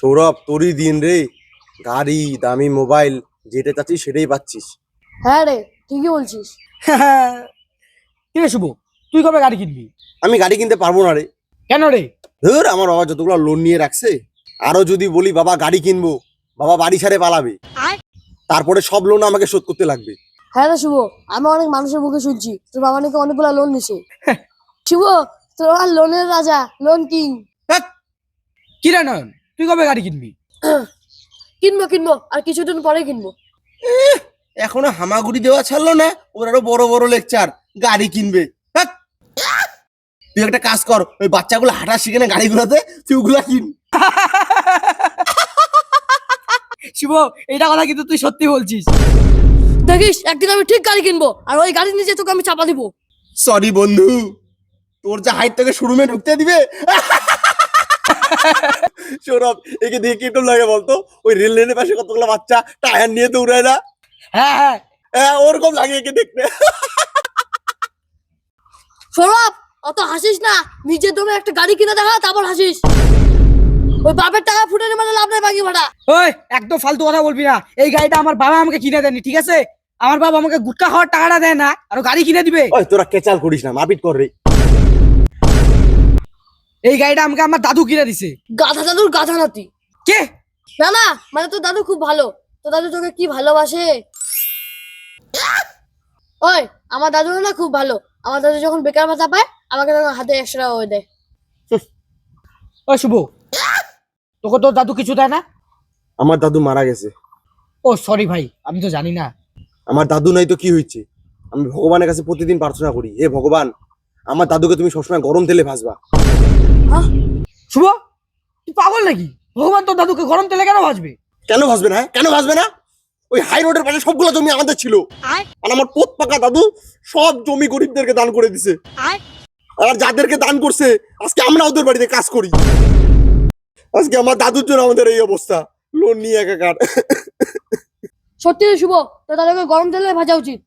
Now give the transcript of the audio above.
সৌরভ, তোরই দিন রে। গাড়ি, দামি মোবাইল, যেটা চাচ্ছিস সেটাই পাচ্ছিস। হ্যাঁ রে, ঠিকই বলছিস। কি রে শুভ, তুই কবে গাড়ি কিনবি? আমি গাড়ি কিনতে পারবো না রে। কেন রে? ধর, আমার বাবা যতগুলো লোন নিয়ে রাখছে, আরো যদি বলি বাবা গাড়ি কিনবো, বাবা বাড়ি ছেড়ে পালাবে। তারপরে সব লোন আমাকে শোধ করতে লাগবে। হ্যাঁ রে শুভ, আমি অনেক মানুষের মুখে শুনছি তোর বাবা নাকি অনেকগুলো লোন নিছে। শুভ, তোর বাবা লোনের রাজা, লোন কিং। ধ্যাৎ, কি রে নয়ন, তুই কবে গাড়ি কিনবি? কিনবো আর কিছুদিন পরে কিনবো। এখনো হামাগুড়ি দেওয়া ছাড়লো না, ওর আরো বড় বড় লেকচার গাড়ি কিনবে। ধ্যাৎ। তুই একটা কাজ কর, ওই বাচ্চাগুলো হাঁটা শিখে না গাড়িগুলোতে, তুই ওগুলা কিন। শুভ, এটা কথা কিন্তু তুই সত্যি বলছিস। দেখিস একদিন আমি ঠিক গাড়ি কিনবো, আর ওই গাড়ির নিচে তোকে আমি চাপা দিব। সরি বন্ধু, তোর যা হাইট তোকে শোরুমে ঢুকতে দিবে। সৌরভ, একে দেখে কেমন লাগে বলতো? ওই রেল লাইনের পাশে কতগুলো বাচ্চা টায়ার নিয়ে দৌড়ায় না? হ্যাঁ হ্যাঁ, হ্যাঁ, ওরকম লাগে একে দেখতে। সৌরভ, অত হাসিস না, নিজের দমে একটা গাড়ি কিনে দেখা, তারপর হাসিস। ওই বাপের টাকা ফুটে মানে লাভ নাই বাকি ভাড়া। ওই একদম ফালতু কথা বলবি না। এই গাড়িটা আমার বাবা আমাকে কিনে দেয়নি, ঠিক আছে? আমার বাবা আমাকে গুটকা খাওয়ার টাকাটা দেয় না, আর ও গাড়ি কিনে দিবে? ওই তোরা কেচাল করিস না, মারপিট কর রে। এই গাড়িটা আমাকে আমার দাদু কিনে দিছে। গাধা দাদুর গাধা নাতি। কে? না, মানে তোর দাদু খুব ভালো। তোর দাদু তোকে কি ভালোবাসে। ওই আমার দাদু না খুব ভালো। আমার দাদু যখন বেকার ভাতা পায়, আমাকে তখন হাতে 100 টাকা করে দেয়। ও শুভ, তোকে তোর দাদু কিছু দেয় না? আমার দাদু মারা গেছে। ও সরি ভাই, আমি তো জানি না। আমার দাদু নাই তো কি হয়েছে? আমি ভগবানের কাছে প্রতিদিন প্রার্থনা করি, হে ভগবান, আমার দাদুকে তুমি সবসময় গরম তেলে ভাজবা। শুভ, তুই পাগল নাকি? ভগবান তোর দাদুকে গরম তেলে কেন ভাজবে? কেন ভাসবে না? কেন ভাসবে না? ওই হাই রোডের পাশে সবগুলো জমি আমাদের ছিল, আর আমার পোত পাকা দাদু সব জমি গরিবদেরকে দান করে দিছে। আর যাদেরকে দান করছে, আজকে আমরা ওদের বাড়িতে কাজ করি। আজকে আমার দাদুর জন্য আমাদের এই অবস্থা, লোন নিয়ে একাকার। সত্যি রে শুভ, তোর দাদুকে গরম তেলে ভাজা উচিত।